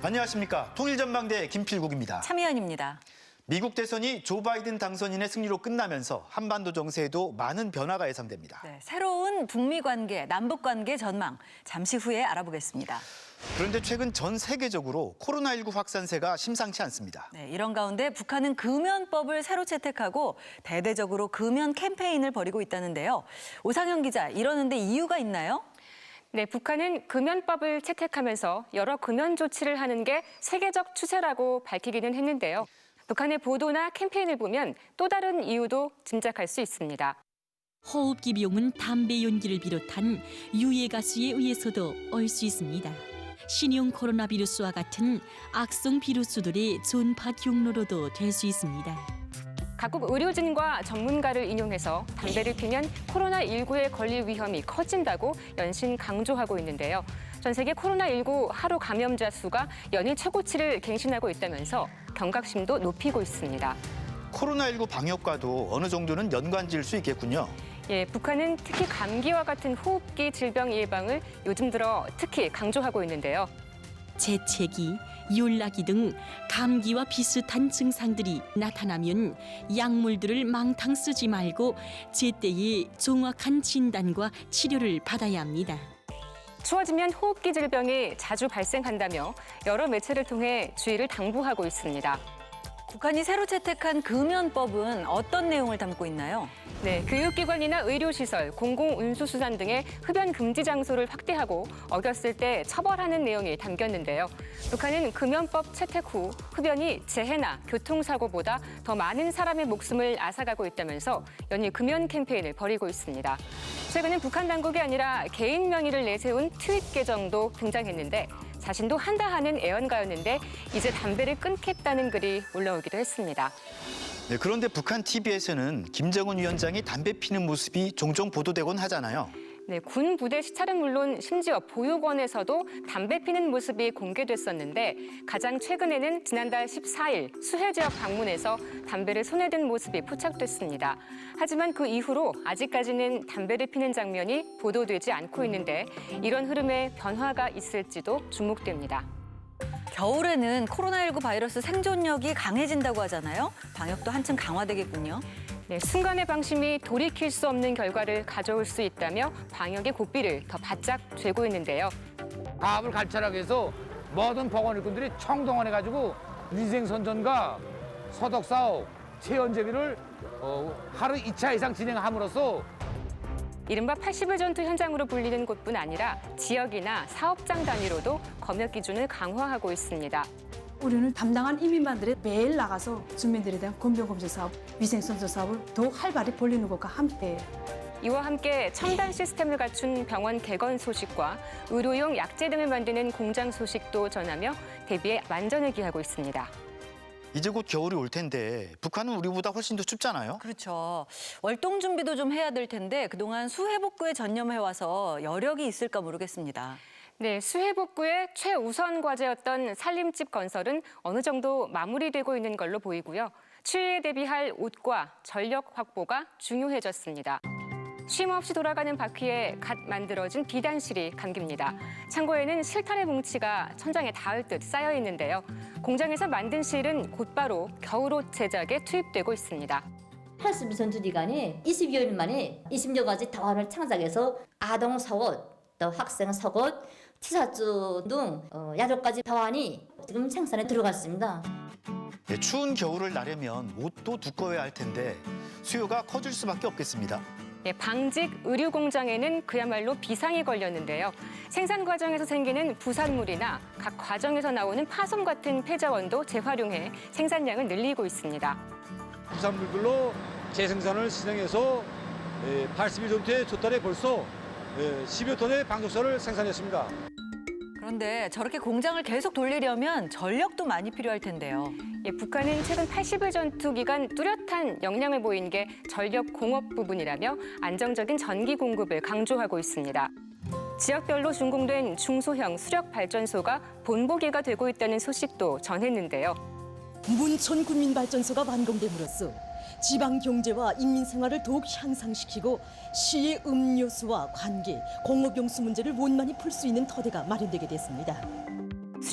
안녕하십니까. 통일전망대 김필국입니다. 참여연입니다. 미국 대선이 조 바이든 당선인의 승리로 끝나면서 한반도 정세에도 많은 변화가 예상됩니다. 네, 새로운 북미 관계, 남북 관계 전망 잠시 후에 알아보겠습니다. 그런데 최근 전 세계적으로 코로나19 확산세가 심상치 않습니다. 네, 이런 가운데 북한은 금연법을 새로 채택하고 대대적으로 금연 캠페인을 벌이고 있다는데요. 오상현 기자, 이러는데 이유가 있나요? 네, 북한은 금연법을 채택하면서 여러 금연 조치를 하는 게 세계적 추세라고 밝히기는 했는데요. 북한의 보도나 캠페인을 보면 또 다른 이유도 짐작할 수 있습니다. 호흡기 비용은 담배 연기를 비롯한 유해가스에 의해서도 올 수 있습니다. 신형 코로나 비루스와 같은 악성 비루스들의 전파 경로로도 될 수 있습니다. 각국 의료진과 전문가를 인용해서 담배를 피면 코로나19에 걸릴 위험이 커진다고 연신 강조하고 있는데요. 전 세계 코로나19 하루 감염자 수가 연일 최고치를 갱신하고 있다면서 경각심도 높이고 있습니다. 코로나19 방역과도 어느 정도는 연관지을 수 있겠군요. 예, 북한은 특히 감기와 같은 호흡기 질병 예방을 요즘 들어 특히 강조하고 있는데요. 재채기, 열나기 등 감기와 비슷한 증상들이 나타나면 약물들을 망탕 쓰지 말고 제때에 정확한 진단과 치료를 받아야 합니다. 추워지면 호흡기 질병이 자주 발생한다며 여러 매체를 통해 주의를 당부하고 있습니다. 북한이 새로 채택한 금연법은 어떤 내용을 담고 있나요? 네, 교육기관이나 의료시설, 공공운수수단 등의 흡연 금지 장소를 확대하고 어겼을 때 처벌하는 내용이 담겼는데요. 북한은 금연법 채택 후 흡연이 재해나 교통사고보다 더 많은 사람의 목숨을 앗아가고 있다면서 연일 금연 캠페인을 벌이고 있습니다. 최근엔 북한 당국이 아니라 개인 명의를 내세운 트윗 계정도 등장했는데 자신도 한다 하는 애언가였는데 이제 담배를 끊겠다는 글이 올라오기도 했습니다. 네, 그런데 북한 TV에서는 김정은 위원장이 담배 피는 모습이 종종 보도되곤 하잖아요. 네, 군 부대 시찰은 물론 심지어 보육원에서도 담배 피는 모습이 공개됐었는데 가장 최근에는 지난달 14일 수해 지역 방문해서 담배를 손에 든 모습이 포착됐습니다. 하지만 그 이후로 아직까지는 담배를 피는 장면이 보도되지 않고 있는데 이런 흐름에 변화가 있을지도 주목됩니다. 겨울에는 코로나19 바이러스 생존력이 강해진다고 하잖아요. 방역도 한층 강화되겠군요. 네, 순간의 방심이 돌이킬 수 없는 결과를 가져올 수 있다며 방역의 고삐를 더 바짝 쥐고 있는데요. 가압을 관찰하기 위해서 모든 보건 일꾼들이 총동원해가지고 위생선전과 소독사업, 체온제기를 하루 2차 이상 진행함으로써 이른바 80일 전투 현장으로 불리는 곳뿐 아니라 지역이나 사업장 단위로도 검역 기준을 강화하고 있습니다. 우리는 담당한 임원들이 매일 나가서 주민들에 대한 건강검진 사업, 위생선전 사업을 더욱 활발히 벌리는 것과 함께 이와 함께 첨단 시스템을 갖춘 병원 개건 소식과 의료용 약제 등을 만드는 공장 소식도 전하며 대비에 만전을 기하고 있습니다. 이제 곧 겨울이 올 텐데 북한은 우리보다 훨씬 더 춥잖아요. 그렇죠. 월동 준비도 좀 해야 될 텐데 그동안 수해 복구에 전념해와서 여력이 있을까 모르겠습니다. 네, 수해 복구의 최우선 과제였던 살림집 건설은 어느 정도 마무리되고 있는 걸로 보이고요. 추위에 대비할 옷과 전력 확보가 중요해졌습니다. 쉼 없이 돌아가는 바퀴에 갓 만들어진 비단실이 감깁니다. 창고에는 실타래 뭉치가 천장에 닿을 듯 쌓여 있는데요. 공장에서 만든 실은 곧바로 겨울옷 제작에 투입되고 있습니다. 80일 전투 기간에 22일 만에 20여 가지 다원을 창작해서 아동 속옷, 또 학생 속옷, 티셔츠 등 여러 가지 다원이 지금 생산에 들어갔습니다. 네, 추운 겨울을 나려면 옷도 두꺼워야 할 텐데 수요가 커질 수밖에 없겠습니다. 네, 방직 의류 공장에는 그야말로 비상이 걸렸는데요. 생산 과정에서 생기는 부산물이나 각 과정에서 나오는 파손 같은 폐자원도 재활용해 생산량을 늘리고 있습니다. 부산물들로 재생산을 진행해서 80일 전투에 첫 달에 벌써 10여 톤의 방독선을 생산했습니다. 그런데 저렇게 공장을 계속 돌리려면 전력도 많이 필요할 텐데요. 예, 북한은 최근 80일 전투 기간 뚜렷한 역량을 보인 게 전력 공업 부분이라며 안정적인 전기 공급을 강조하고 있습니다. 지역별로 준공된 중소형 수력 발전소가 본보기가 되고 있다는 소식도 전했는데요. 문천 군민발전소가 완공됨으로써 지방 경제와 인민 생활을 더욱 향상시키고 시의 음료수와 관계, 공업용수 문제를 원만히 풀 수 있는 터대가 마련되게 됐습니다.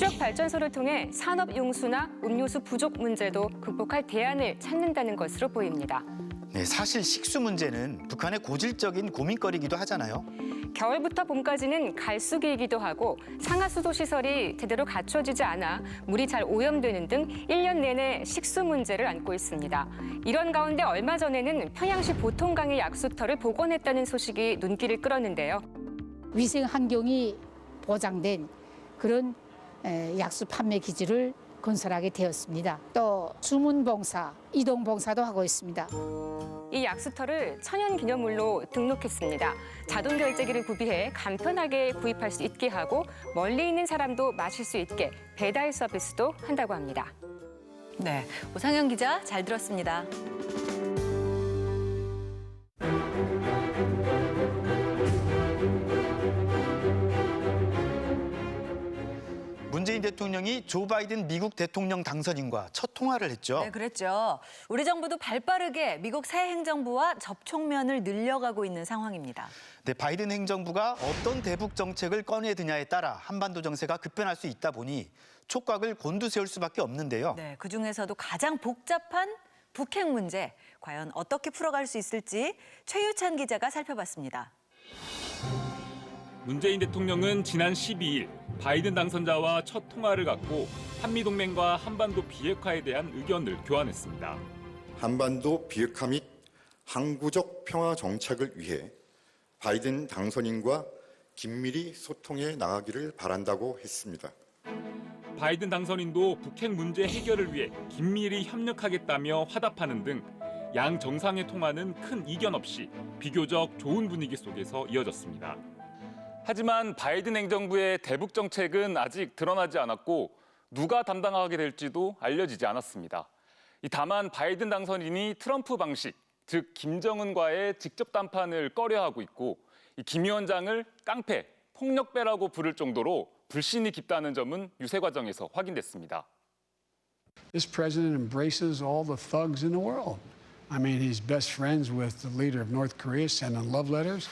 수력 발전소를 통해 산업 용수나 음료수 부족 문제도 극복할 대안을 찾는다는 것으로 보입니다. 네, 사실 식수 문제는 북한의 고질적인 고민거리이기도 하잖아요. 겨울부터 봄까지는 갈수기이기도 하고 상하수도 시설이 제대로 갖춰지지 않아 물이 잘 오염되는 등 1년 내내 식수 문제를 안고 있습니다. 이런 가운데 얼마 전에는 평양시 보통강의 약수터를 복원했다는 소식이 눈길을 끌었는데요. 위생 환경이 보장된 그런 약수 판매 기지를 건설하게 되었습니다. 또 주문봉사, 이동봉사도 하고 있습니다. 이 약수터를 천연기념물로 등록했습니다. 자동 결제기를 구비해 간편하게 구입할 수 있게 하고 멀리 있는 사람도 마실 수 있게 배달 서비스도 한다고 합니다. 네, 오상영 기자 잘 들었습니다. 문재인 대통령이 조 바이든 미국 대통령 당선인과 첫 통화를 했죠. 네, 그랬죠. 우리 정부도 발빠르게 미국 새 행정부와 접촉면을 늘려가고 있는 상황입니다. 네, 바이든 행정부가 어떤 대북 정책을 꺼내드냐에 따라 한반도 정세가 급변할 수 있다 보니 촉각을 곤두세울 수밖에 없는데요. 네, 그중에서도 가장 복잡한 북핵 문제, 과연 어떻게 풀어갈 수 있을지 최유찬 기자가 살펴봤습니다. 문재인 대통령은 지난 12일 바이든 당선자와 첫 통화를 갖고 한미동맹과 한반도 비핵화에 대한 의견을 교환했습니다. 한반도 비핵화 및 항구적 평화 정착을 위해 바이든 당선인과 긴밀히 소통해 나가기를 바란다고 했습니다. 바이든 당선인도 북핵 문제 해결을 위해 긴밀히 협력하겠다며 화답하는 등 양 정상의 통화는 큰 이견 없이 비교적 좋은 분위기 속에서 이어졌습니다. 하지만 바이든 행정부의 대북 정책은 아직 드러나지 않았고 누가 담당하게 될지도 알려지지 않았습니다. 다만 바이든 당선인이 트럼프 방식, 즉 김정은과의 직접 담판을 꺼려하고 있고 김 위원장을 깡패, 폭력배라고 부를 정도로 불신이 깊다는 점은 유세 과정에서 확인됐습니다. This president embraces all the thugs in the world. I mean, he's best friends with the leader of North Korea, sending love letters.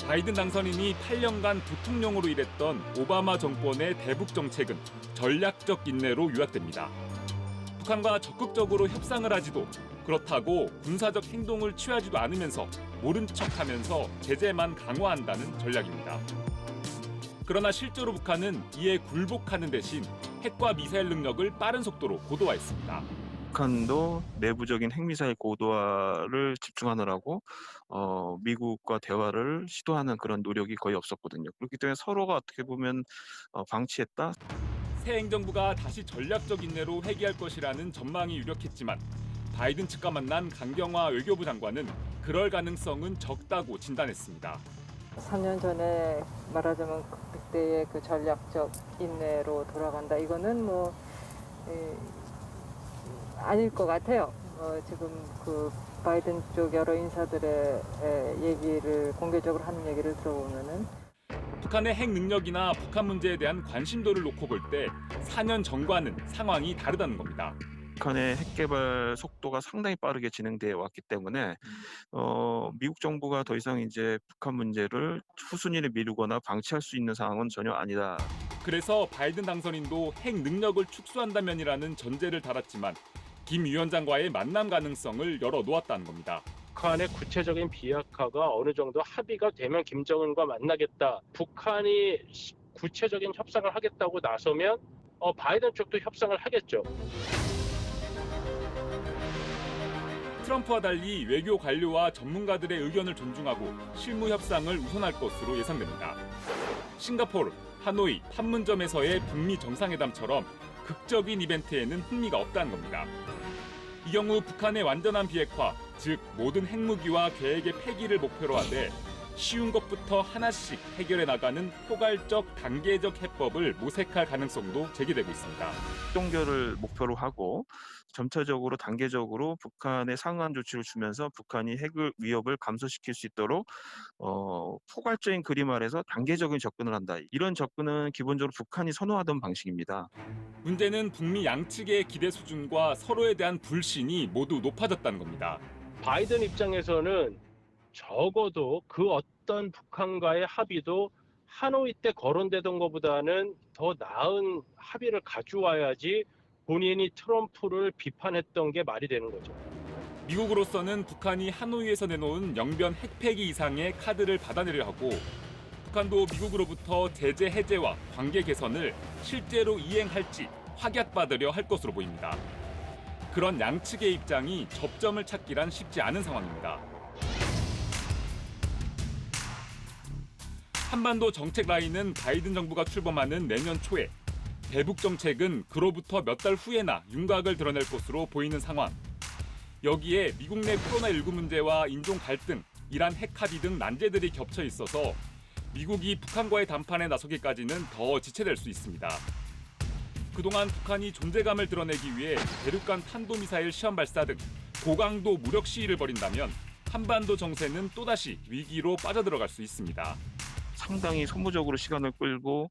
바이든 당선인이 8년간 부통령으로 일했던 오바마 정권의 대북 정책은 전략적 인내로 요약됩니다. 북한과 적극적으로 협상을 하지도 그렇다고 군사적 행동을 취하지도 않으면서 모른 척하면서 제재만 강화한다는 전략입니다. 그러나 실제로 북한은 이에 굴복하는 대신 핵과 미사일 능력을 빠른 속도로 고도화했습니다. 북한도 내부적인 핵미사일 고도화를 집중하느라고 미국과 대화를 시도하는 그런 노력이 거의 없었거든요. 그렇기 때문에 서로가 어떻게 보면 방치했다. 새 행정부가 다시 전략적 인내로 회귀할 것이라는 전망이 유력했지만 바이든 측과 만난 강경화 외교부 장관은 그럴 가능성은 적다고 진단했습니다. 3년 전에 말하자면 그때의 그 전략적 인내로 돌아간다. 이거는 아닐 것 같아요. 지금 그 바이든 쪽 여러 인사들의 얘기를 공개적으로 하는 얘기를 들어보면은 북한의 핵 능력이나 북한 문제에 대한 관심도를 놓고 볼 때 4년 전과는 상황이 다르다는 겁니다. 북한의 핵 개발 속도가 상당히 빠르게 진행돼 왔기 때문에 미국 정부가 더 이상 이제 북한 문제를 후순위를 미루거나 방치할 수 있는 상황은 전혀 아니다. 그래서 바이든 당선인도 핵 능력을 축소한다면이라는 전제를 달았지만 김 위원장과의 만남 가능성을 열어놓았다는 겁니다. 북한의 구체적인 비핵화가 어느 정도 합의가 되면 김정은과 만나겠다. 북한이 구체적인 협상을 하겠다고 나서면 바이든 쪽도 협상을 하겠죠. 트럼프와 달리 외교 관료와 전문가들의 의견을 존중하고 실무 협상을 우선할 것으로 예상됩니다. 싱가포르, 하노이, 판문점에서의 북미 정상회담처럼 극적인 이벤트에는 흥미가 없다는 겁니다. 이 경우 북한의 완전한 비핵화, 즉 모든 핵무기와 계획의 폐기를 목표로 하되 쉬운 것부터 하나씩 해결해 나가는 포괄적 단계적 해법을 모색할 가능성도 제기되고 있습니다. 동결을 목표로 하고 점차적으로 단계적으로 북한에 상한 조치를 주면서 북한이 핵을 위협을 감소시킬 수 있도록 포괄적인 그림 아래서 단계적인 접근을 한다. 이런 접근은 기본적으로 북한이 선호하던 방식입니다. 문제는 북미 양측의 기대 수준과 서로에 대한 불신이 모두 높아졌다는 겁니다. 바이든 입장에서는 적어도 그 어떤 북한과의 합의도 하노이 때 거론되던 것보다는 더 나은 합의를 가져와야지 본인이 트럼프를 비판했던 게 말이 되는 거죠. 미국으로서는 북한이 하노이에서 내놓은 영변 핵폐기 이상의 카드를 받아내려 하고 북한도 미국으로부터 제재 해제와 관계 개선을 실제로 이행할지 확약받으려 할 것으로 보입니다. 그런 양측의 입장이 접점을 찾기란 쉽지 않은 상황입니다. 한반도 정책 라인은 바이든 정부가 출범하는 내년 초에, 대북 정책은 그로부터 몇 달 후에나 윤곽을 드러낼 것으로 보이는 상황. 여기에 미국 내 코로나19 문제와 인종 갈등, 이란 핵 합의 등 난제들이 겹쳐 있어서 미국이 북한과의 담판에 나서기까지는 더 지체될 수 있습니다. 그동안 북한이 존재감을 드러내기 위해 대륙간 탄도미사일 시험 발사 등 고강도 무력 시위를 벌인다면 한반도 정세는 또다시 위기로 빠져들어갈 수 있습니다. 상당히 소모적으로 시간을 끌고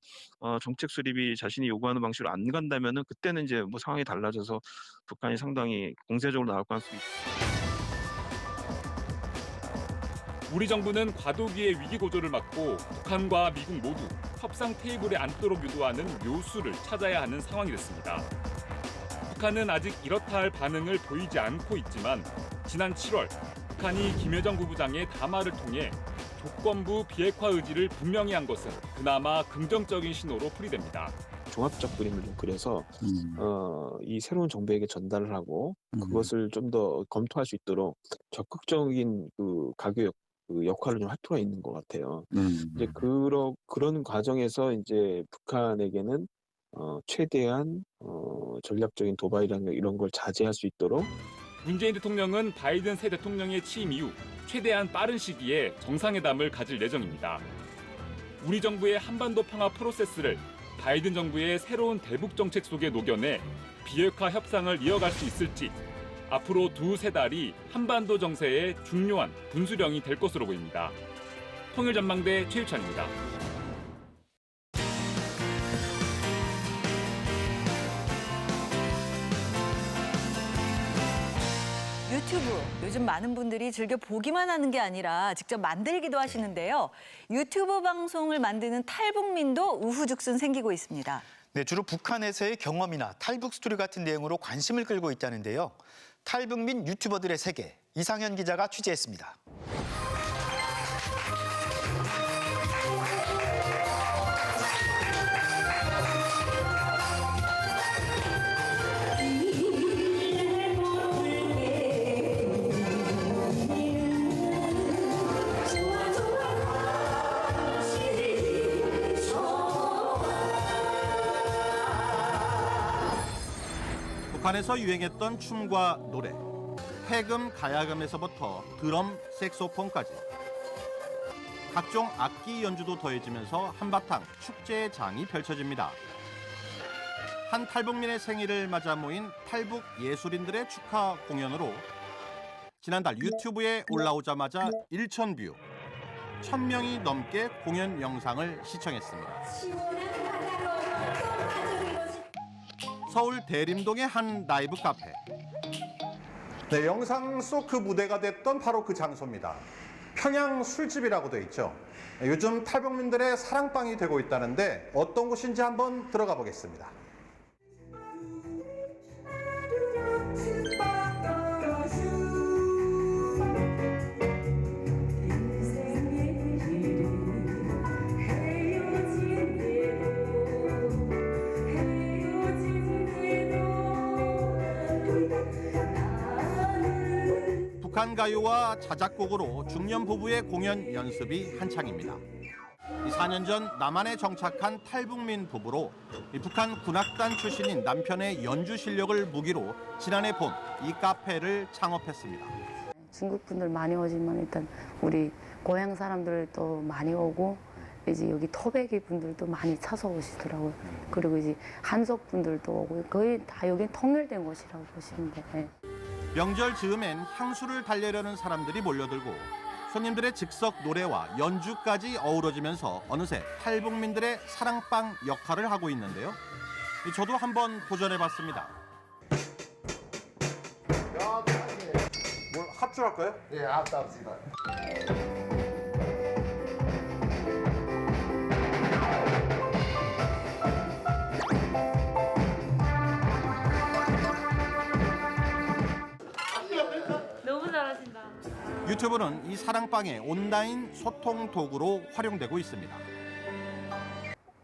정책 수립이 자신이 요구하는 방식으로 안 간다면은 그때는 이제 뭐 상황이 달라져서 북한이 상당히 공세적으로 나올 가능성이 있습니다. 우리 정부는 과도기의 위기 고조를 막고 북한과 미국 모두 협상 테이블에 앉도록 유도하는 묘수를 찾아야 하는 상황이 됐습니다. 북한은 아직 이렇다 할 반응을 보이지 않고 있지만 지난 7월 북한이 김여정 부부장의 담화를 통해 조건부 비핵화 의지를 분명히 한 것은 그나마 긍정적인 신호로 풀이됩니다. 종합적 그림을 좀 그려서 이 새로운 정부에게 전달을 하고 그것을 좀 더 검토할 수 있도록 적극적인 그 가교 역할을 좀 할 필요가 있는 것 같아요. 이제 그런 과정에서 이제 북한에게는 최대한 전략적인 도발이라는 이런 걸 자제할 수 있도록. 문재인 대통령은 바이든 새 대통령의 취임 이후 최대한 빠른 시기에 정상회담을 가질 예정입니다. 우리 정부의 한반도 평화 프로세스를 바이든 정부의 새로운 대북 정책 속에 녹여내 비핵화 협상을 이어갈 수 있을지 앞으로 두세 달이 한반도 정세의 중요한 분수령이 될 것으로 보입니다. 통일전망대 최유찬입니다. 유튜브, 요즘 많은 분들이 즐겨 보기만 하는 게 아니라 직접 만들기도 하시는데요. 유튜브 방송을 만드는 탈북민도 우후죽순 생기고 있습니다. 네, 주로 북한에서의 경험이나 탈북 스토리 같은 내용으로 관심을 끌고 있다는데요. 탈북민 유튜버들의 세계, 이상현 기자가 취재했습니다. 북한에서 유행했던 춤과 노래, 해금, 가야금에서부터 드럼, 색소폰까지 각종 악기 연주도 더해지면서 한바탕 축제의 장이 펼쳐집니다. 한 탈북민의 생일을 맞아 모인 탈북 예술인들의 축하 공연으로 지난달 유튜브에 올라오자마자 1,000뷰, 1,000명이 넘게 공연 영상을 시청했습니다. 서울 대림동의 한 라이브 카페. 네, 영상 속 그 무대가 됐던 바로 그 장소입니다. 평양 술집이라고 돼 있죠. 요즘 탈북민들의 사랑방이 되고 있다는데 어떤 곳인지 한번 들어가 보겠습니다. 북한 가요와 자작곡으로 중년 부부의 공연 연습이 한창입니다. 4년 전 남한에 정착한 탈북민 부부로 북한 군악단 출신인 남편의 연주 실력을 무기로 지난해 봄 이 카페를 창업했습니다. 중국 분들 많이 오지만 일단 우리 고향 사람들도 많이 오고 이제 여기 토백이 분들도 많이 찾아오시더라고요. 그리고 이제 한족 분들도 오고 거의 다 여기 통일된 곳이라고 보시면 돼요. 명절 즈음엔 향수를 달래려는 사람들이 몰려들고 손님들의 즉석 노래와 연주까지 어우러지면서 어느새 탈북민들의 사랑방 역할을 하고 있는데요. 저도 한번 도전해봤습니다. 뭘 합주할까요? 네, 합주합시다. 유튜브는 이 사랑방의 온라인 소통 도구로 활용되고 있습니다.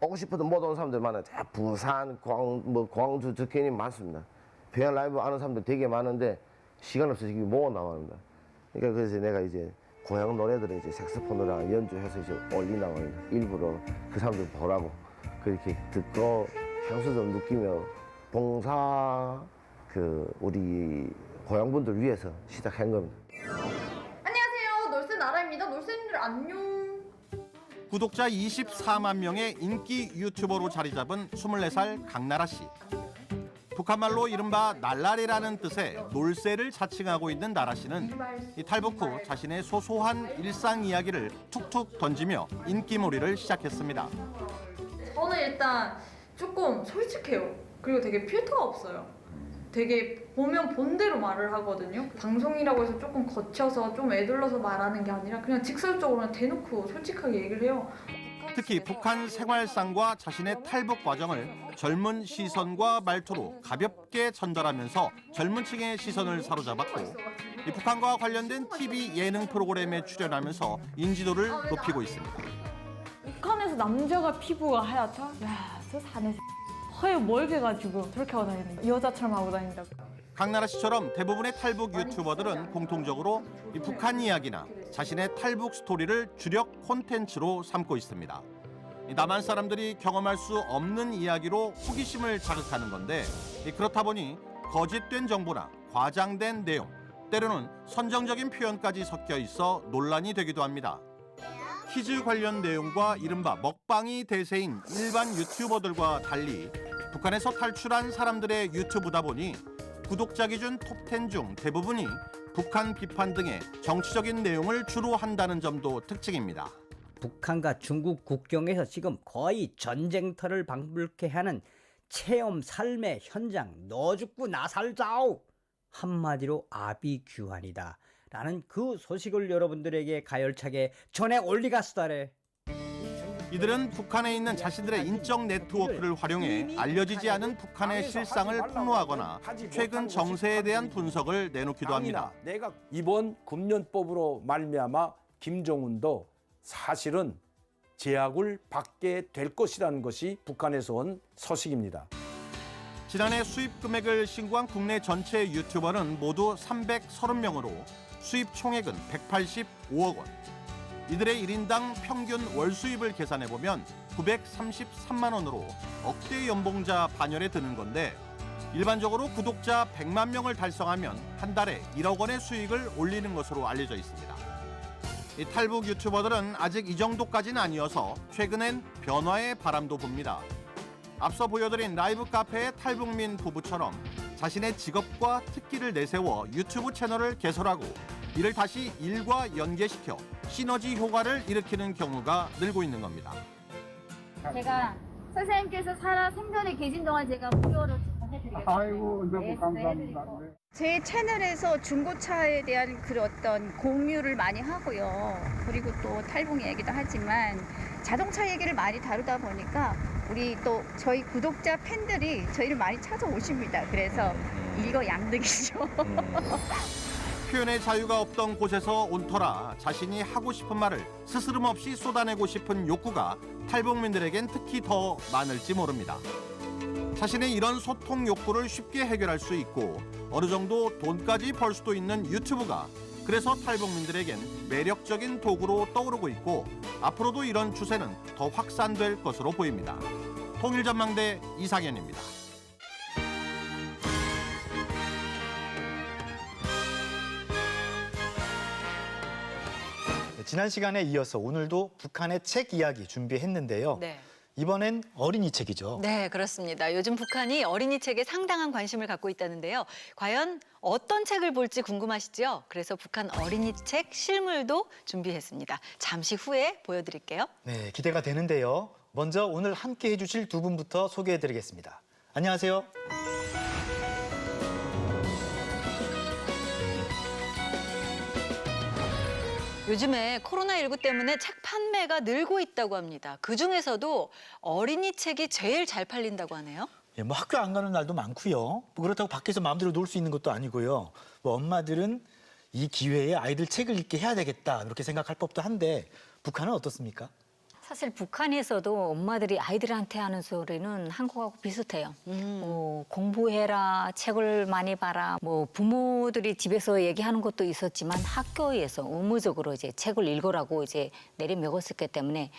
오고 싶어도 못 오는 사람들 많아요. 부산, 광주, 적현이 많습니다. 배양 라이브 아는 사람들 되게 많은데 시간 없어서 못 나갑니다. 그러니까 그래서 내가 이제 고향 노래들을 이제 색소폰으로 연주해서 이제 올리나 일부러 그 사람들 보라고 그렇게 듣고 향수 좀 느끼며 봉사 우리 고향분들 위해서 시작한 겁니다. 안녕하세요. 놀새 나라입니다. 놀새님들 안녕. 구독자 24만 명의 인기 유튜버로 자리 잡은 24살 강나라 씨. 북한말로 이른바 날라리라는 뜻의 놀새를 자칭하고 있는 나라 씨는 이 탈북 후 자신의 소소한 일상 이야기를 툭툭 던지며 인기몰이를 시작했습니다. 저는 일단 조금 솔직해요. 그리고 되게 필터가 없어요. 되게 보면 본대로 말을 하거든요. 방송이라고 해서 조금 거쳐서 좀 애둘러서 말하는 게 아니라 그냥 직설적으로 그냥 대놓고 솔직하게 얘기를 해요. 특히 북한 생활상과 자신의 탈북 과정을 젊은 시선과 말투로 가볍게 전달하면서 젊은 층의 시선을 사로잡았고 이 북한과 관련된 TV 예능 프로그램에 출연하면서 인지도를 높이고 있습니다. 북한에서 남자가 피부가 하얗다? 야, 저 사내 허에 멀게가지고 저렇게 하고 다니는 여자처럼 하고 다닌다고. 강나라 씨처럼 대부분의 탈북 유튜버들은 공통적으로 이 북한 이야기나 자신의 탈북 스토리를 주력 콘텐츠로 삼고 있습니다. 남한 사람들이 경험할 수 없는 이야기로 호기심을 자극하는 건데 그렇다 보니 거짓된 정보나 과장된 내용, 때로는 선정적인 표현까지 섞여 있어 논란이 되기도 합니다. 퀴즈 관련 내용과 이른바 먹방이 대세인 일반 유튜버들과 달리 북한에서 탈출한 사람들의 유튜브다 보니 구독자 기준 톱10 중 대부분이 북한 비판 등의 정치적인 내용을 주로 한다는 점도 특징입니다. 북한과 중국 국경에서 지금 거의 전쟁터를 방불케 하는 체험 삶의 현장 너 죽고 나 살자오 한마디로 아비규환이다 라는 그 소식을 여러분들에게 가열차게 전해 올리가스다래. 이들은 북한에 있는 자신들의 인적 네트워크를 활용해 알려지지 않은 북한의 실상을 폭로하거나 최근 정세에 대한 분석을 내놓기도 합니다. 내가 이번 금년법으로 말미암아 김정은도 사실은 제약을 받게 될 것이라는 것이 북한에서 온 소식입니다. 지난해 수입 금액을 신고한 국내 전체 유튜버는 모두 330명으로 수입 총액은 185억 원. 이들의 1인당 평균 월 수입을 계산해보면 933만 원으로 억대 연봉자 반열에 드는 건데 일반적으로 구독자 100만 명을 달성하면 한 달에 1억 원의 수익을 올리는 것으로 알려져 있습니다. 이 탈북 유튜버들은 아직 이 정도까지는 아니어서 최근엔 변화의 바람도 붑니다. 앞서 보여드린 라이브 카페의 탈북민 부부처럼 자신의 직업과 특기를 내세워 유튜브 채널을 개설하고 이를 다시 일과 연계시켜 시너지 효과를 일으키는 경우가 늘고 있는 겁니다. 제가 선생님께서 살아 생전에 계신 동안 제가 무료로 해드리겠습니다. 아이고, 너무 감사합니다. 제 채널에서 중고차에 대한 그 어떤 공유를 많이 하고요. 그리고 또 탈북 얘기도 하지만 자동차 얘기를 많이 다루다 보니까 우리 또 저희 구독자 팬들이 저희를 많이 찾아오십니다. 그래서 일거양득이죠. 표현의 자유가 없던 곳에서 온 터라 자신이 하고 싶은 말을 스스럼 없이 쏟아내고 싶은 욕구가 탈북민들에겐 특히 더 많을지 모릅니다. 자신의 이런 소통 욕구를 쉽게 해결할 수 있고 어느 정도 돈까지 벌 수도 있는 유튜브가 그래서 탈북민들에겐 매력적인 도구로 떠오르고 있고 앞으로도 이런 추세는 더 확산될 것으로 보입니다. 통일전망대 이상현입니다. 지난 시간에 이어서 오늘도 북한의 책 이야기 준비했는데요. 네. 이번엔 어린이 책이죠. 네, 그렇습니다. 요즘 북한이 어린이 책에 상당한 관심을 갖고 있다는데요. 과연 어떤 책을 볼지 궁금하시죠? 그래서 북한 어린이 책 실물도 준비했습니다. 잠시 후에 보여드릴게요. 네, 기대가 되는데요. 먼저 오늘 함께 해주실 두 분부터 소개해드리겠습니다. 안녕하세요. 요즘에 코로나19 때문에 책 판매가 늘고 있다고 합니다. 그중에서도 어린이 책이 제일 잘 팔린다고 하네요. 예, 뭐 학교 안 가는 날도 많고요. 뭐 그렇다고 밖에서 마음대로 놀 수 있는 것도 아니고요. 뭐 엄마들은 이 기회에 아이들 책을 읽게 해야 되겠다 이렇게 생각할 법도 한데 북한은 어떻습니까? 사실 북한에서도 엄마들이 아이들한테 하는 소리는 한국하고 비슷해요. 공부해라, 책을 많이 봐라. 뭐 부모들이 집에서 얘기하는 것도 있었지만 학교에서 의무적으로 이제 책을 읽으라고 이제 내려먹었었기 때문에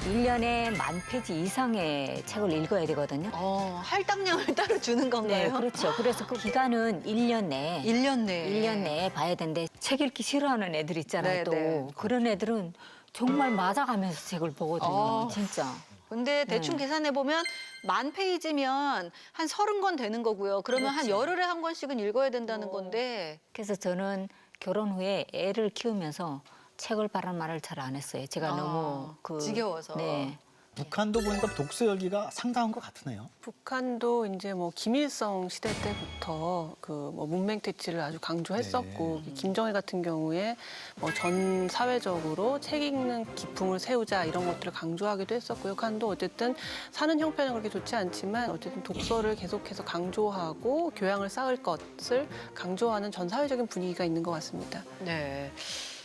1년에 10,000페이지 이상의 책을 읽어야 되거든요. 할당량을 따로 주는 건가요? 네, 그렇죠. 그래서 그 기간은 1년 내에 1년 내에 1년 내에 봐야 되는데 책 읽기 싫어하는 애들 있잖아요. 네, 또 네. 그런 애들은 정말 맞아가면서 책을 보거든요. 진짜. 근데 대충 계산해 보면 10,000페이지면 한 30권 되는 거고요. 그러면 한 그렇죠. 열흘에 한 권씩은 읽어야 된다는 건데. 그래서 저는 결혼 후에 애를 키우면서 책을 바라는 말을 잘 안 했어요. 제가 너무 지겨워서. 네. 북한도 보니까 독서 열기가 상당한 것 같으네요. 북한도 이제 뭐 김일성 시대 때부터 그 뭐 문맹퇴치를 아주 강조했었고 김정일 같은 경우에 뭐 전 사회적으로 책 읽는 기풍을 세우자 이런 것들을 강조하기도 했었고요. 북한도 어쨌든 사는 형편은 그렇게 좋지 않지만 어쨌든 독서를 계속해서 강조하고 교양을 쌓을 것을 강조하는 전 사회적인 분위기가 있는 것 같습니다. 네.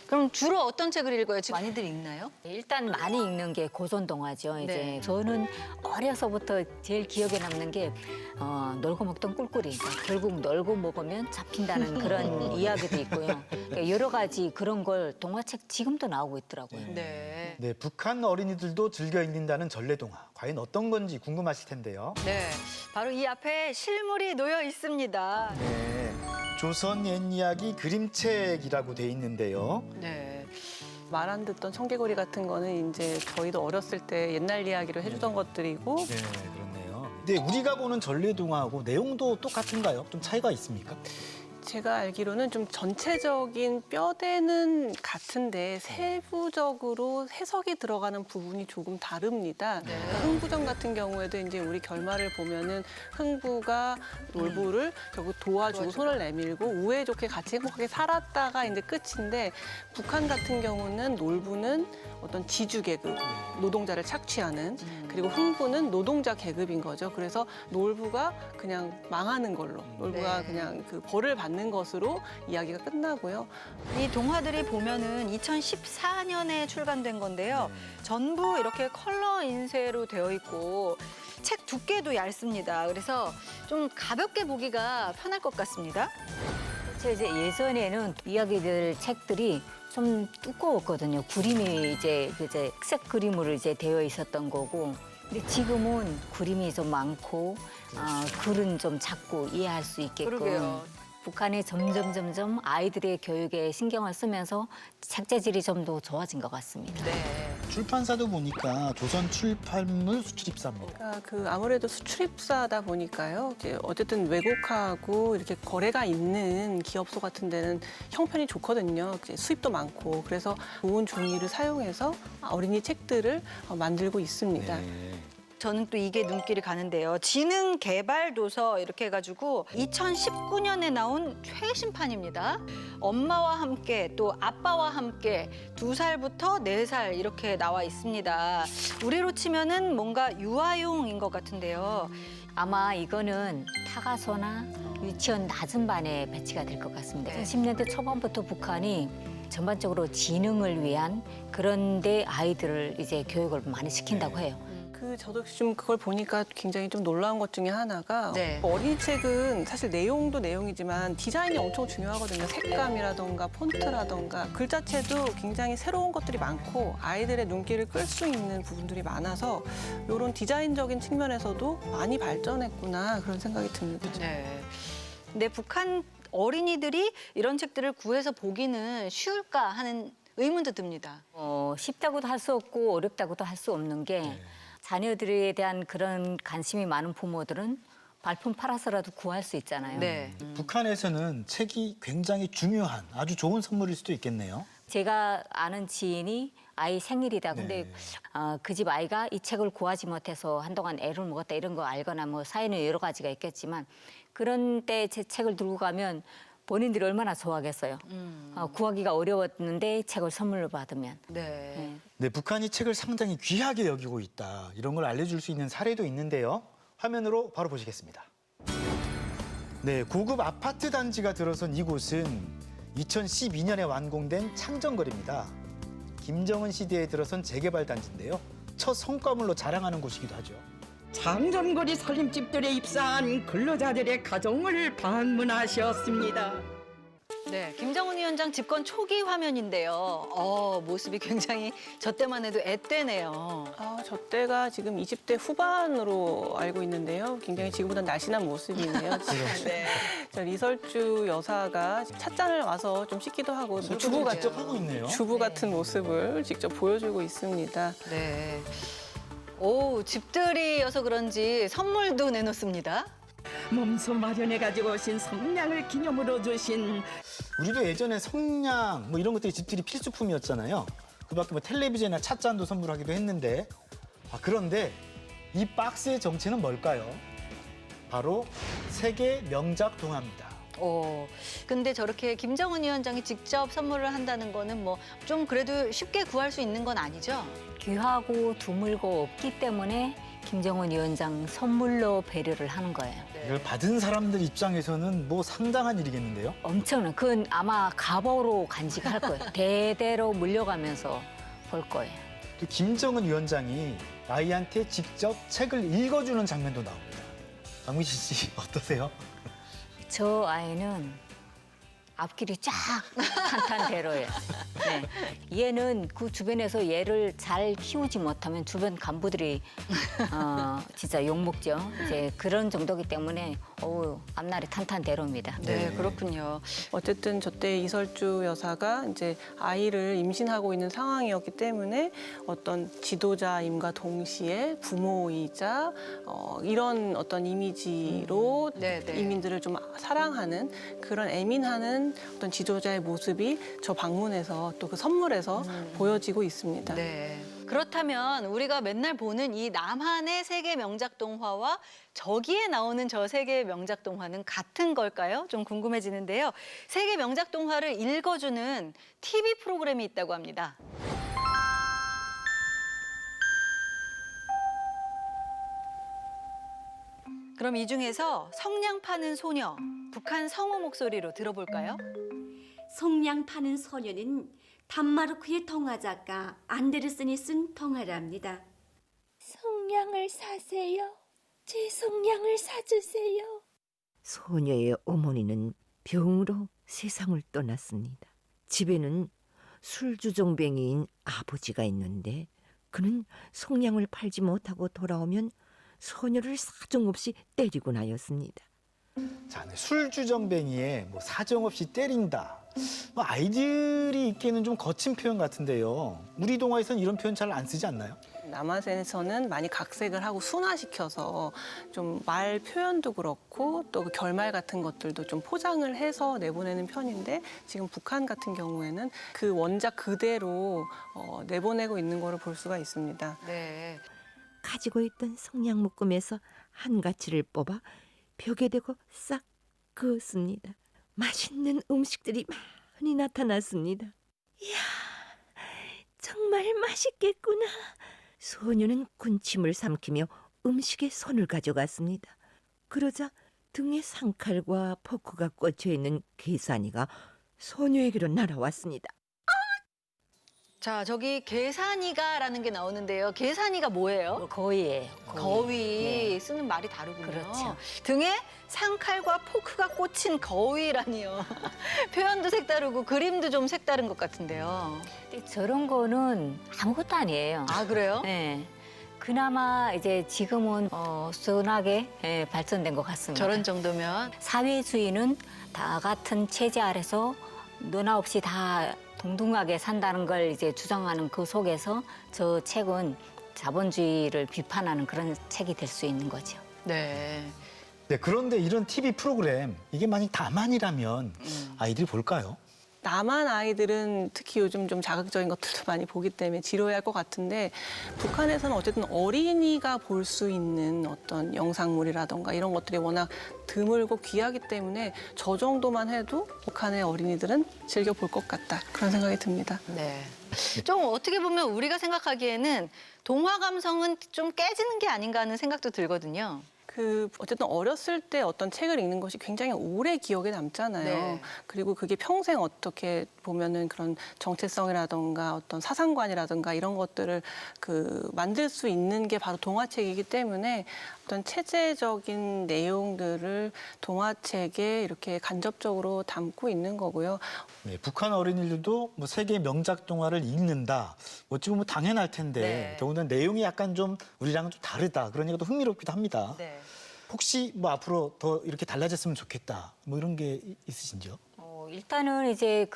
그럼 주로 어떤 책을 읽어요? 지금 많이들 읽나요? 일단 많이 읽는 게 고전동화죠. 이제 네. 저는 어려서부터 제일 기억에 남는 게 놀고 먹던 꿀꿀이. 그러니까 결국 놀고 먹으면 잡힌다는 그런 이야기도 있고요. 그러니까 여러 가지 그런 걸 동화책 지금도 나오고 있더라고요. 네. 네, 북한 어린이들도 즐겨 읽는다는 전래동화. 과연 어떤 건지 궁금하실 텐데요. 네. 바로 이 앞에 실물이 놓여 있습니다. 네, 조선 옛 이야기 그림책이라고 돼 있는데요. 네. 말 안 듣던 청개구리 같은 거는 이제 저희도 어렸을 때 옛날 이야기를 해주던 것들이고 네, 그렇네요. 근데 우리가 보는 전래동화하고 내용도 똑같은가요? 좀 차이가 있습니까? 제가 알기로는 좀 전체적인 뼈대는 같은데 세부적으로 해석이 들어가는 부분이 조금 다릅니다. 그러니까 흥부전 같은 경우에도 이제 우리 결말을 보면은 흥부가 놀부를 결국 도와주고 손을 내밀고 우애 좋게 같이 행복하게 살았다가 이제 끝인데 북한 같은 경우는 놀부는 어떤 지주 계급, 노동자를 착취하는 그리고 흥부는 노동자 계급인 거죠. 그래서 놀부가 그냥 망하는 걸로, 놀부가 그냥 그 벌을 받는 것으로 이야기가 끝나고요. 이 동화들이 보면은 2014년에 출간된 건데요. 전부 이렇게 컬러 인쇄로 되어 있고 책 두께도 얇습니다. 그래서 좀 가볍게 보기가 편할 것 같습니다. 저 이제 예전에는 이야기들 책들이 좀 두꺼웠거든요. 그림이 이제 흑색 그림으로 이제 되어 있었던 거고. 근데 지금은 그림이 좀 많고 글은 좀 작고 이해할 수 있게끔. 그러게요. 북한이 점점 아이들의 교육에 신경을 쓰면서 책 재질이 좀 더 좋아진 것 같습니다. 네. 출판사도 보니까 조선 출판물 수출입사입니다. 그러니까 그 아무래도 수출입사다 보니까요. 이제 어쨌든 외국하고 이렇게 거래가 있는 기업소 같은 데는 형편이 좋거든요. 이제 수입도 많고 그래서 좋은 종이를 사용해서 어린이 책들을 만들고 있습니다. 저는 또 이게 눈길이 가는데요. 지능개발도서 이렇게 해가지고 2019년에 나온 최신판입니다. 엄마와 함께 또 아빠와 함께 2살부터 4살 이렇게 나와 있습니다. 우리로 치면은 뭔가 유아용인 것 같은데요. 아마 이거는 타가소나 유치원 낮은 반에 배치가 될 것 같습니다. 2010년대 초반부터 북한이 전반적으로 지능을 위한 그런 데 아이들을 이제 교육을 많이 시킨다고 해요. 저도 좀 그걸 보니까 굉장히 좀 놀라운 것 중에 하나가 네. 어린이 책은 사실 내용도 내용이지만 디자인이 엄청 중요하거든요. 색감이라던가 폰트라던가 글자체도 굉장히 새로운 것들이 많고 아이들의 눈길을 끌 수 있는 부분들이 많아서 이런 디자인적인 측면에서도 많이 발전했구나 그런 생각이 듭니다. 네. 근데 북한 어린이들이 이런 책들을 구해서 보기는 쉬울까 하는 의문도 듭니다. 쉽다고도 할 수 없고 어렵다고도 할 수 없는 게 자녀들에 대한 그런 관심이 많은 부모들은 발품 팔아서라도 구할 수 있잖아요. 네. 북한에서는 책이 굉장히 중요한 아주 좋은 선물일 수도 있겠네요. 제가 아는 지인이 아이 생일이다. 근데 그 집 아이가 이 책을 구하지 못해서 한동안 애를 먹었다 이런 거 알거나 뭐 사연은 여러 가지가 있겠지만 그런 때 제 책을 들고 가면 본인들이 얼마나 좋아하겠어요. 구하기가 어려웠는데 책을 선물로 받으면. 네. 네, 북한이 책을 상당히 귀하게 여기고 있다. 이런 걸 알려줄 수 있는 사례도 있는데요. 화면으로 바로 보시겠습니다. 네, 고급 아파트 단지가 들어선 이곳은 2012년에 완공된 창정거리입니다. 김정은 시대에 들어선 재개발 단지인데요. 첫 성과물로 자랑하는 곳이기도 하죠. 장전거리 살림집들에 입사한 근로자들의 가정을 방문하셨습니다. 네, 김정은 위원장 집권 초기 화면인데요. 모습이 굉장히 저 때만 해도 앳되네요. 저 때가 지금 20대 후반으로 알고 있는데요. 굉장히 지금보다 날씬한 모습이네요. 네. 저 리설주 여사가 찻잔을 와서 좀 씻기도 하고 주부 직접 하고 있네요. 주부 같은 모습을 직접 보여주고 있습니다. 네. 오, 집들이여서 그런지 선물도 내놓습니다. 몸소 마련해가지고 오신 성냥을 기념으로 주신 우리도 예전에 성냥 뭐 이런 것들이 집들이 필수품이었잖아요. 그밖에 뭐 텔레비전이나 찻잔도 선물하기도 했는데 그런데 이 박스의 정체는 뭘까요? 바로 세계 명작 동화입니다. 근데 저렇게 김정은 위원장이 직접 선물을 한다는 거는 뭐 좀 그래도 쉽게 구할 수 있는 건 아니죠? 귀하고 드물고 없기 때문에 김정은 위원장 선물로 배려를 하는 거예요. 이걸 받은 사람들 입장에서는 뭐 상당한 일이겠는데요? 엄청난. 그건 아마 가보로 간직할 거예요. 대대로 물려가면서 볼 거예요. 또 김정은 위원장이 아이한테 직접 책을 읽어주는 장면도 나옵니다. 강미실 씨 어떠세요? 저 아이는 앞길이 쫙 탄탄대로예요. 네. 얘는 그 주변에서 얘를 잘 키우지 못하면 주변 간부들이 진짜 욕먹죠. 이제 그런 정도기 때문에 앞날이 탄탄대로입니다. 네, 그렇군요. 어쨌든 저때 이설주 여사가 이제 아이를 임신하고 있는 상황이었기 때문에 어떤 지도자임과 동시에 부모이자 이런 어떤 이미지로 이민들을 좀 사랑하는 그런 애민하는 어떤 지도자의 모습이 저 방문에서 또 그 선물에서 보여지고 있습니다. 네. 그렇다면 우리가 맨날 보는 이 남한의 세계 명작 동화와 저기에 나오는 저 세계 명작 동화는 같은 걸까요? 좀 궁금해지는데요. 세계 명작 동화를 읽어주는 TV 프로그램이 있다고 합니다. 그럼 이 중에서 성냥 파는 소녀, 북한 성우 목소리로 들어볼까요? 성냥 파는 소녀는 단마르크의 동화 작가 안데르슨이 쓴 동화랍니다. 성냥을 사세요. 제 성냥을 사주세요. 소녀의 어머니는 병으로 세상을 떠났습니다. 집에는 술주정뱅이인 아버지가 있는데 그는 성냥을 팔지 못하고 돌아오면 소녀를 사정없이 때리곤 하였습니다. 자, 네, 술주정뱅이에 뭐 사정없이 때린다. 뭐 아이들이 읽기에는 좀 거친 표현 같은데요. 우리 동화에서는 이런 표현 잘 안 쓰지 않나요? 남한에서는 많이 각색을 하고 순화시켜서 좀 말 표현도 그렇고 또 그 결말 같은 것들도 좀 포장을 해서 내보내는 편인데 지금 북한 같은 경우에는 그 원작 그대로 내보내고 있는 거를 볼 수가 있습니다. 네. 가지고 있던 성냥 묶음에서 한 가지를 뽑아 벽에 대고 싹 그었습니다. 맛있는 음식들이 많이 나타났습니다. 이야, 정말 맛있겠구나. 소녀는 군침을 삼키며 음식에 손을 가져갔습니다. 그러자 등에 상칼과 포크가 꽂혀 있는 계산이가 소녀에게로 날아왔습니다. 자, 저기 계산이가라는 게 나오는데요. 계산이가 뭐예요? 거위예요. 거위. 네. 쓰는 말이 다르군요. 그렇죠. 등에 상칼과 포크가 꽂힌 거위라니요. 표현도 색다르고 그림도 좀 색다른 것 같은데요. 저런 거는 아무것도 아니에요. 아, 그래요? 네. 그나마 이제 지금은 순하게 발전된 것 같습니다. 저런 정도면 사회주의는 다 같은 체제 아래서 너나 없이 다 동등하게 산다는 걸 이제 주장하는 그 속에서 저 책은 자본주의를 비판하는 그런 책이 될 수 있는 거죠. 네. 네, 그런데 이런 TV 프로그램 이게 만약 남한이라면 아이들이 볼까요? 남한 아이들은 특히 요즘 좀 자극적인 것들도 많이 보기 때문에 지루해할 것 같은데 북한에서는 어쨌든 어린이가 볼 수 있는 어떤 영상물이라던가 이런 것들이 워낙 드물고 귀하기 때문에 저 정도만 해도 북한의 어린이들은 즐겨 볼 것 같다 그런 생각이 듭니다. 네. 좀 어떻게 보면 우리가 생각하기에는 동화 감성은 좀 깨지는 게 아닌가 하는 생각도 들거든요. 어쨌든 어렸을 때 어떤 책을 읽는 것이 굉장히 오래 기억에 남잖아요. 네. 그리고 그게 평생 어떻게 보면은 그런 정체성이라든가 어떤 사상관이라든가 이런 것들을 만들 수 있는 게 바로 동화책이기 때문에 어떤 체제적인 내용들을 동화책에 이렇게 간접적으로 담고 있는 거고요. 네, 북한 어린이들도 뭐 세계 명작 동화를 읽는다. 어찌 보면 당연할 텐데 네. 더군다나 내용이 약간 좀 우리랑은 좀 다르다. 그러니까 또 흥미롭기도 합니다. 네. 혹시 뭐 앞으로 더 이렇게 달라졌으면 좋겠다. 뭐 이런 게 있으신지요? 일단은 이제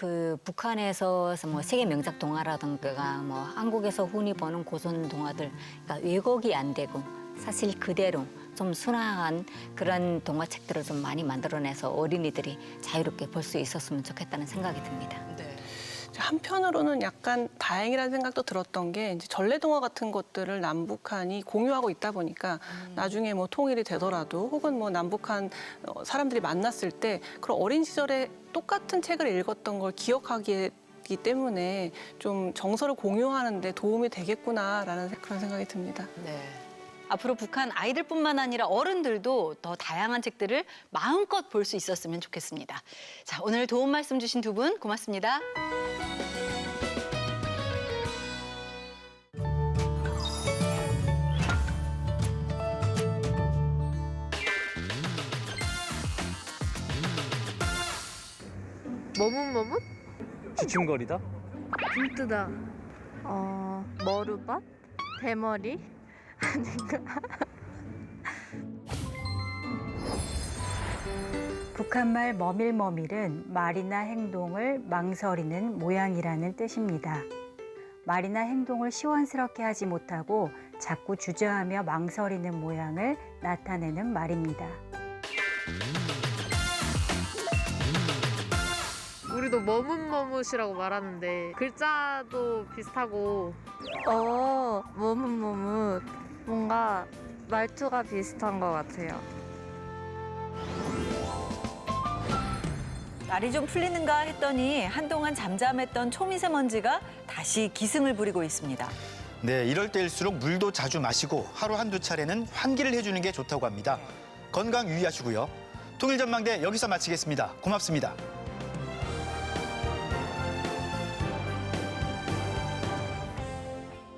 북한에서 뭐 세계 명작 동화라든가 뭐 한국에서 흔히 보는 고전 동화들, 그러니까 왜곡이 안 되고 사실 그대로 좀 순화한 그런 동화책들을 좀 많이 만들어내서 어린이들이 자유롭게 볼 수 있었으면 좋겠다는 생각이 듭니다. 네. 한편으로는 약간 다행이라는 생각도 들었던 게 이제 전래동화 같은 것들을 남북한이 공유하고 있다 보니까 나중에 뭐 통일이 되더라도 혹은 뭐 남북한 사람들이 만났을 때 그런 어린 시절에 똑같은 책을 읽었던 걸 기억하기 때문에 좀 정서를 공유하는 데 도움이 되겠구나라는 그런 생각이 듭니다. 네. 앞으로 북한 아이들뿐만 아니라 어른들도 더 다양한 책들을 마음껏 볼 수 있었으면 좋겠습니다. 자, 오늘 도움 말씀 주신 두 분 고맙습니다. 머뭇머뭇? 주춤거리다? 굶뜨다. 머루밭? 대머리? 아닌가? 북한말 머밀머밀은 말이나 행동을 망설이는 모양이라는 뜻입니다. 말이나 행동을 시원스럽게 하지 못하고 자꾸 주저하며 망설이는 모양을 나타내는 말입니다. 우리도 머뭇머뭇이라고 말하는데 글자도 비슷하고 머뭇머뭇 뭔가 말투가 비슷한 것 같아요. 날이 좀 풀리는가 했더니 한동안 잠잠했던 초미세먼지가 다시 기승을 부리고 있습니다. 네, 이럴 때일수록 물도 자주 마시고 하루 한두 차례는 환기를 해주는 게 좋다고 합니다. 건강 유의하시고요. 통일전망대 여기서 마치겠습니다. 고맙습니다.